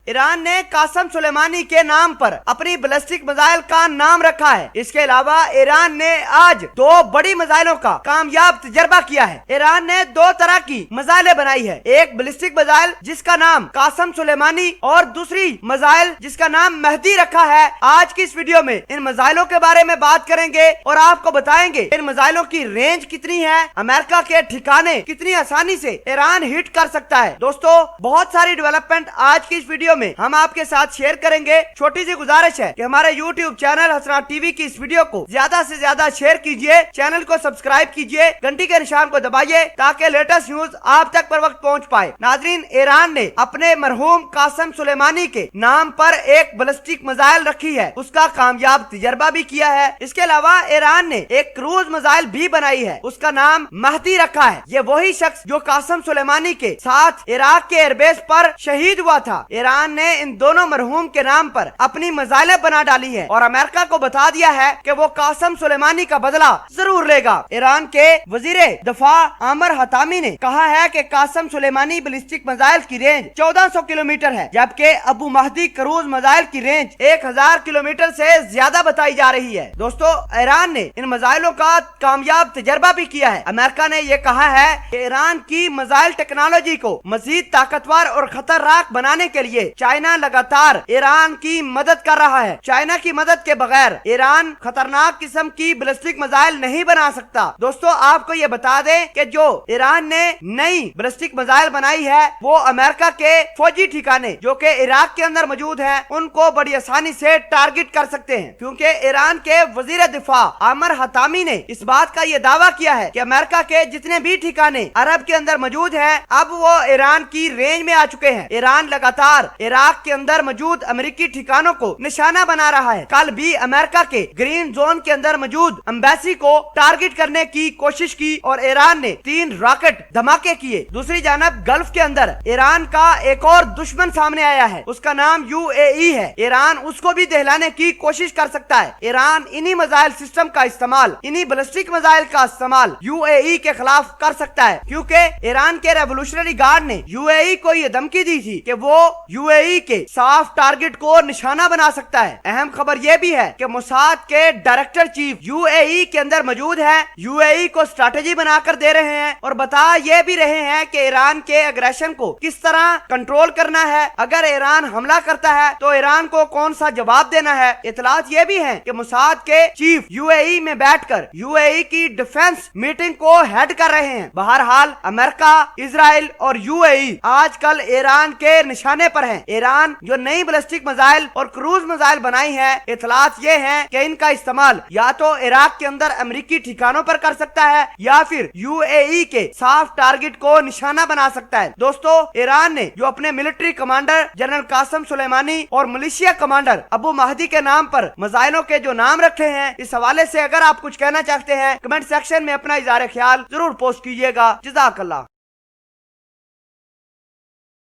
Iran ने कासम सुलेमानी के नाम पर अपनी बैलिस्टिक मिसाइल का नाम रखा है। इसके अलावा ईरान ने आज 2 बड़ी मिसाइलों का कामयाब तजर्बा किया है। ईरान ने 2 तरह की मिसाइलें बनाई है, एक बैलिस्टिक मिसाइल जिसका नाम कासम सुलेमानी और दूसरी मिसाइल जिसका नाम मेहदी रखा है। आज की इस वीडियो में इन मिसाइलों के बारे में बात करेंगे और आपको बताएंगे इन मिसाइलों की रेंज कितनी है, अमेरिका के ठिकाने कितनी आसानी से ईरान हिट कर सकता है। दोस्तों, बहुत सारी डेवलपमेंट आज की इस वीडियो में हम आपके साथ शेयर करेंगे। छोटी सी गुजारिश है कि हमारे YouTube चैनल हसनात टीवी की इस वीडियो को ज्यादा से ज्यादा शेयर कीजिए, चैनल को सब्सक्राइब कीजिए, घंटी के निशान को दबाइए ताकि लेटेस्ट न्यूज आप तक पर वक्त पहुंच पाए। नाजरीन, ईरान ने अपने मरहूम कासम सुलेमानी के नाम पर एक बैलिस्टिक मिसाइल रखी है, उसका कामयाब तजर्बा भी किया है। इसके अलावा ईरान ने एक क्रूज मिसाइल भी बनाई है, उसका नाम मेहदी रखा है। ये वही शख्स जो कासम सुलेमानी के साथ इराक के एयरबेस पर शहीद हुआ था। ईरान ने इन दोनों मरहूम के नाम पर अपनी मिसाइलें बना डाली है और अमेरिका को बता दिया है कि वो कासम सुलेमानी का बदला जरूर लेगा। ईरान के वजीरे दफा आमर हतामी ने कहा है कि कासम सुलेमानी बैलिस्टिक मिसाइल की रेंज 1400 किलोमीटर है, जबकि अबू महदी क्रूज मिसाइल की रेंज 1000 किलोमीटर से ज्यादा बताई जा रही है। दोस्तों, ईरान ने इन मिसाइलों का कामयाब तजर्बा भी किया है। अमेरिका ने यह कहा है कि ईरान की मिसाइल टेक्नोलॉजी को मजीद ताकतवर और खतरनाक बनाने के लिए चाइना लगातार ईरान की मदद कर रहा है। चाइना की मदद के बगैर ईरान खतरनाक किस्म की बैलिस्टिक मिसाइल नहीं बना सकता। दोस्तों, आपको ये बता दें कि जो ईरान ने नई बैलिस्टिक मिसाइल बनाई है वो अमेरिका के फौजी ठिकाने जो कि इराक के अंदर मौजूद हैं उनको बड़ी आसानी से टारगेट कर सकते हैं, क्योंकि ईरान के वजीर दिफा आमर हतामी ने इस बात का ये दावा किया है कि अमेरिका के जितने भी ठिकाने अरब के अंदर मौजूद हैं अब वो ईरान की रेंज में आ चुके हैं। ईरान लगातार इराक के अंदर मौजूद अमेरिकी ठिकानों को निशाना बना रहा है। कल भी अमेरिका के ग्रीन जोन के अंदर मौजूद एम्बेसी को टारगेट करने की कोशिश की और ईरान ने 3 रॉकेट धमाके किए। दूसरी जानब गल्फ के अंदर ईरान का एक और दुश्मन सामने आया है, उसका नाम UAE है। ईरान उसको भी दहलाने की कोशिश कर सकता है। ईरान इन्हीं मिसाइल सिस्टम का इस्तेमाल, इन्हीं बैलिस्टिक मिसाइल का इस्तेमाल UAE के खिलाफ कर सकता है, क्योंकि ईरान के रेवोल्यूशनरी गार्ड ने UAE को यह धमकी दी थी कि वो UAE के साफ टारगेट को निशाना बना सकता है। अहम खबर यह भी है कि मोसाद के डायरेक्टर चीफ UAE के अंदर मौजूद है, UAE को स्ट्रैटेजी बनाकर दे रहे हैं और बता ये भी रहे हैं कि ईरान के अग्रेशन को किस तरह कंट्रोल करना है। अगर ईरान हमला करता है तो ईरान को कौन सा जवाब देना है। इतलात ये भी है कि मोसाद के चीफ UAE में बैठकर UAE की डिफेंस मीटिंग को हेड कर रहे हैं। बहरहाल अमेरिका, इजराइल और UAE आजकल ईरान के निशाने पर हैं। ईरान जो नई बैलिस्टिक मिसाइल और क्रूज मिसाइल बनाई है, इतलात ये हैं कि इनका इस्तेमाल या तो इराक के अंदर अमेरिकी ठिकानों पर कर सकता है या फिर UAE के साफ टारगेट को निशाना बना सकता है। दोस्तों, ईरान ने जो अपने military commander general Qasem Soleimani और मलेशिया कमांडर अबू महदी के नाम पर मिसाइलों के जो नाम रखे हैं, इस हवाले से अगर आप कुछ कहना चाहते हैं कमेंट सेक्शन में अपना इज़हार ख्याल जरूर पोस्ट कीजिएगा। जज़ाकल्लाह।